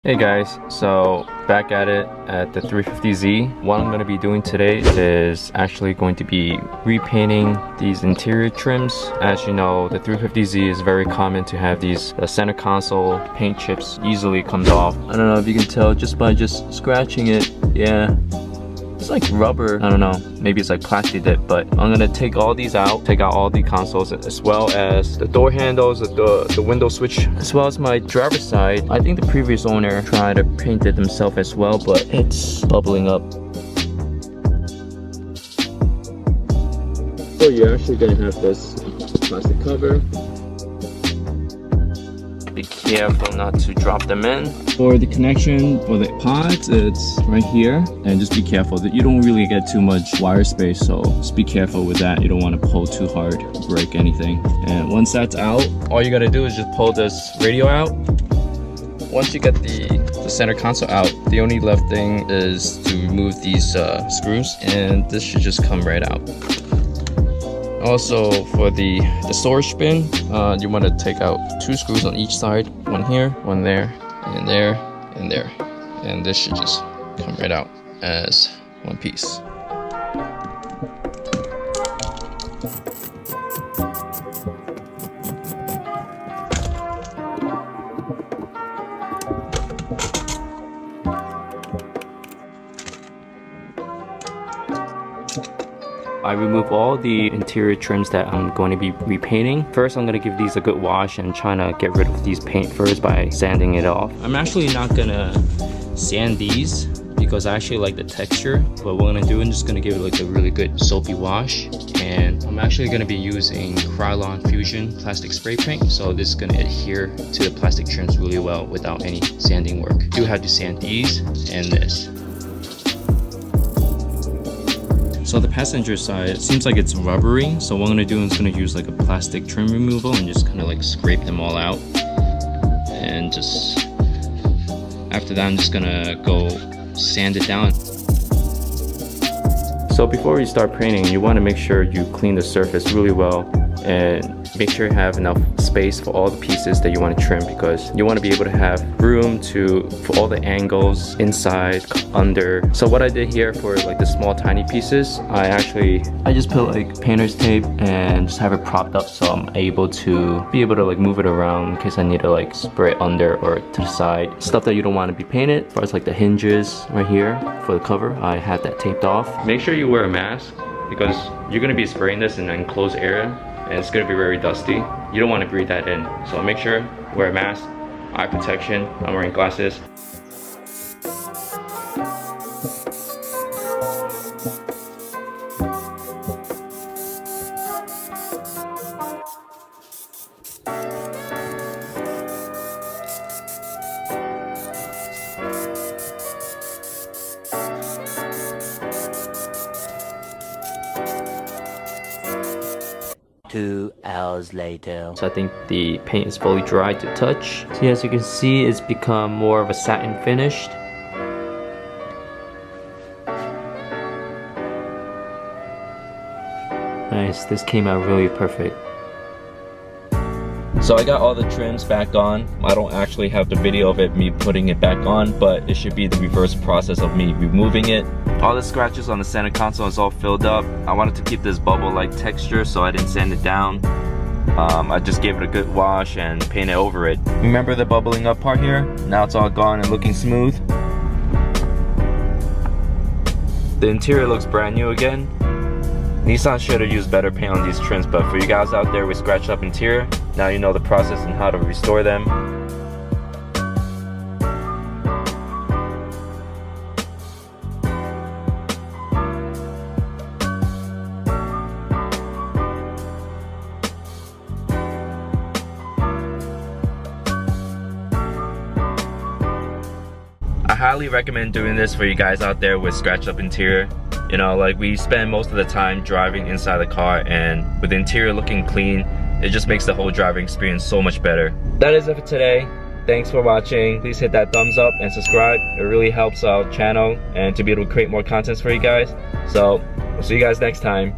Hey guys, so back at it at the 350Z. What I'm going to be doing today is actually going to be repainting these interior trims. As you know, the 350Z is very common to have these center console paint chips easily comes off. I don't know if you can tell just by scratching it. Yeah, it's like rubber. I don't know, maybe it's like plastic dip, but I'm gonna take all these out, take out all the consoles as well as the door handles, the window switch, as well as my driver's side. I think the previous owner tried to paint it themselves as well, but it's bubbling up. So you're actually gonna have this plastic cover. Be careful not to drop them in. For the connection for the pods, it's right here, and just be careful that you don't really get too much wire space, so just be careful with that. You don't want to pull too hard, break anything. And once that's out, all you gotta do is just pull this radio out. Once you get the center console out, the only left thing is to remove these screws, and this should just come right out. Also, for the storage bin, you want to take out 2 screws on each side, one here, one there, and there, and there, and this should just come right out as one piece. I remove all the interior trims that I'm going to be repainting. First, I'm going to give these a good wash and trying to get rid of these paint first by sanding it off. I'm actually not going to sand these because I actually like the texture. But what I'm going to do, I'm just going to give it like a really good soapy wash. And I'm actually going to be using Krylon Fusion plastic spray paint. So this is going to adhere to the plastic trims really well without any sanding work. You do have to sand these and this. So the passenger side, it seems like it's rubbery. So what I'm gonna do is gonna use like a plastic trim removal and just kind of like scrape them all out. And just after that, I'm just gonna go sand it down. So before you start painting, you want to make sure you clean the surface really well and make sure you have enough space for all the pieces that you want to trim, because you want to be able to have room for all the angles inside, under. So what I did here for like the small tiny pieces, I just put like painter's tape and just have it propped up so I'm able to like move it around in case I need to like spray it under or to the side. Stuff that you don't want to be painted, as far as like the hinges right here for the cover, I had that taped off. Make sure you wear a mask because you're going to be spraying this in an enclosed area and it's going to be very dusty. You don't want to breathe that in. So make sure, wear a mask, eye protection. I'm wearing glasses. Two hours later. So I think the paint is fully dry to touch. So as you can see, it's become more of a satin finish. Nice, this came out really perfect. So I got all the trims back on. I don't actually have the video of me putting it back on, but it should be the reverse process of me removing it. All the scratches on the center console is all filled up. I wanted to keep this bubble-like texture, so I didn't sand it down. I just gave it a good wash and painted over it. Remember the bubbling up part here? Now it's all gone and looking smooth. The interior looks brand new again. Nissan should have used better paint on these trims, but for you guys out there with scratched up interior, now you know the process and how to restore them. I highly recommend doing this for you guys out there with scratched up interior. You know, like we spend most of the time driving inside the car, and with the interior looking clean, it just makes the whole driving experience so much better. That is it for today. Thanks for watching. Please hit that thumbs up and subscribe. It really helps our channel and to be able to create more contents for you guys. So, we'll see you guys next time.